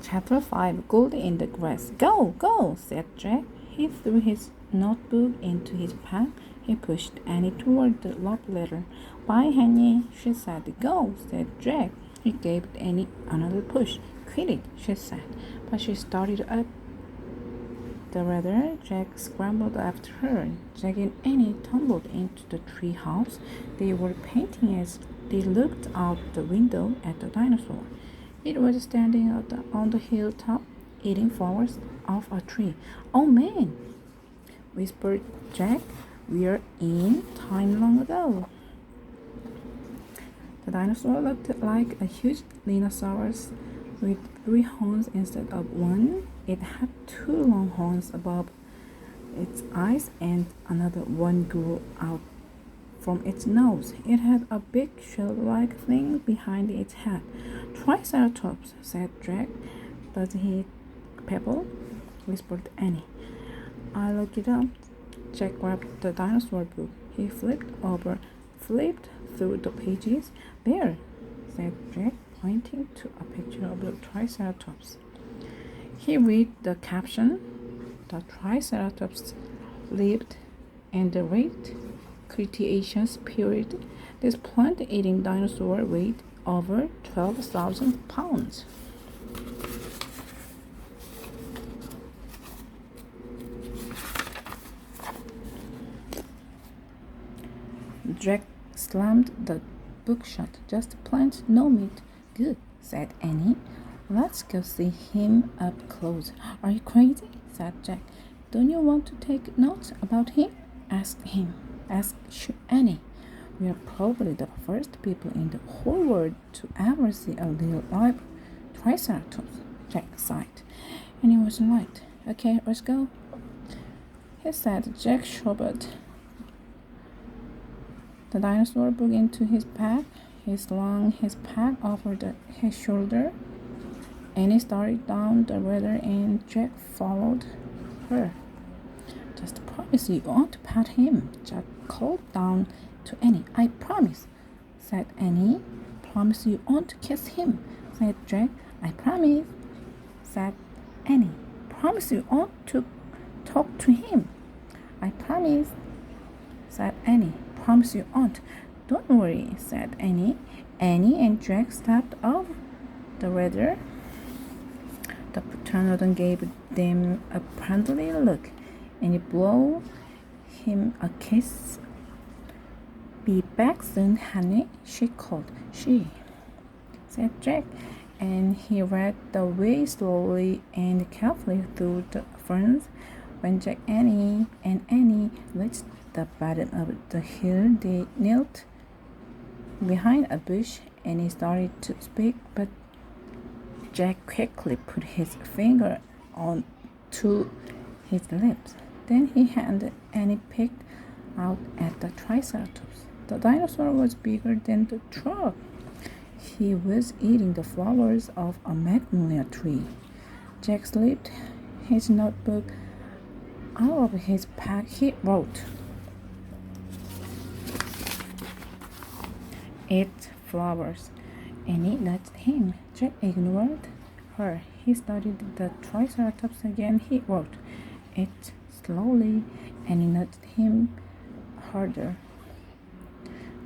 Chapter 5 Gold in the Grass. Go, go, said Jack. He threw his notebook into his pack. He pushed Annie toward the love letter. Bye, Annie, she said. Go, said Jack. He gave Annie another push. Quit it, she said. But she started up the ladder. Jack scrambled after her. Jack and Annie tumbled into the tree house. They were panting as they looked out the window at the dinosaur. It was standing on the hilltop, eating flowers off a tree. Oh man, whispered Jack. We're in time long ago. The dinosaur looked like a huge Tyrannosaurus with 3 horns instead of 1. It had 2 long horns above its eyes and another one grew out from its nose. It had a big shell-like thing behind its head. Triceratops, said Jack. Does he pebble? Whispered Annie. I'll look it up. Jack grabbed the dinosaur book. He flipped through the pages. There, said Jack, pointing to a picture of the Triceratops. He read the caption. The Triceratops lived in the late Cretaceous period. This plant-eating dinosaur weighed over 12,000 pounds. Jack slammed the book shut. Just plant, no meat. Good, said Annie. Let's go see him up close. Are you crazy? Said Jack. Don't you want to take notes about him? Asked Annie. We are probably the first people in the whole world to ever see a real live Triceratops, Jack sighed. Annie was right. Okay, let's go. He said. Jack shoved the dinosaur book into his pack. He slung his pack over his shoulder. Annie started down the ladder and Jack followed her. Just promise you won't pet him, Jack called down to Annie. I promise, said Annie. Promise you won't kiss him, said Jack. I promise, said Annie. Promise you won't to talk to him. I promise, said Annie. Promise you won't. Don't worry, said Annie. Annie and Jack stepped off the ladder. The pteranodon gave them a friendly look. Annie blew him a kiss. Be back soon, honey, she called. She, said Jack, and he led the way slowly and carefully through the ferns. When Jack and Annie reached the bottom of the hill, they knelt behind a bush. Annie started to speak, but Jack quickly put his finger on to his lips. Then he handed Annie picked out at the Triceratops. The dinosaur was bigger than the truck. He was eating the flowers of a magnolia tree. Jack slipped his notebook out of his pack. He wrote, "Eat flowers." Annie nudged him. Jack ignored her. He studied the Triceratops again. He wrote, "Eat slowly." Annie nudged him harder.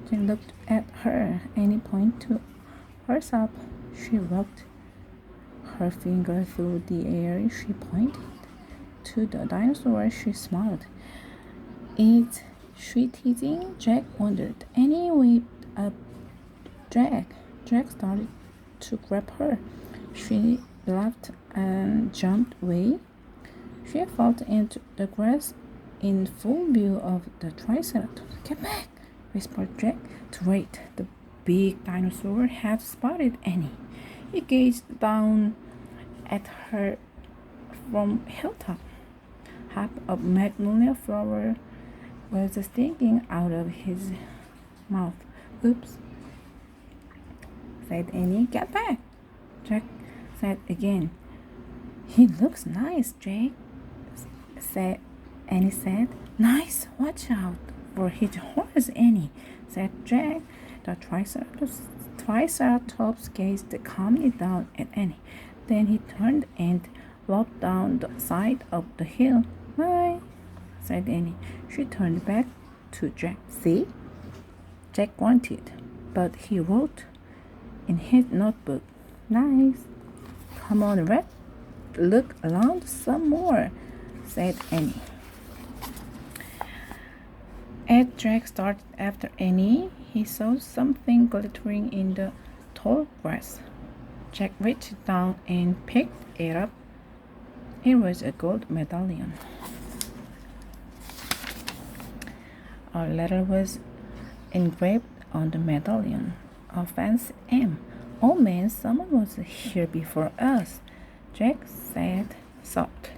Jack looked at her. Annie pointed to herself. She walked her finger through the air. She pointed to the dinosaur. She smiled. Is she teasing? Jack wondered. Annie waved up Jack. Jack started to grab her. She laughed and jumped away. She fell into the grass in full view of the Triceratops. Get back, whispered Jack. Too late. The big dinosaur had spotted Annie. He gazed down at her from hilltop. Half of magnolia flower was sticking out of his mouth. Oops, said Annie. Get back, Jack said again. He looks nice, Jack, said Annie said. Nice, watch out for his horns, Annie, said Jack. The Triceratops gazed calmly down at Annie. Then he turned and walked down the side of the hill. Bye, said Annie. She turned back to Jack. See? Jack grunted, but he wrote in his notebook. Nice. Come on, Red. Look around some more, said Annie. As Jack started after Annie, he saw something glittering in the tall grass. Jack reached down and picked it up. It was a gold medallion. A letter was engraved on the medallion. A fancy M. Oh man, someone was here before us, Jack said softly.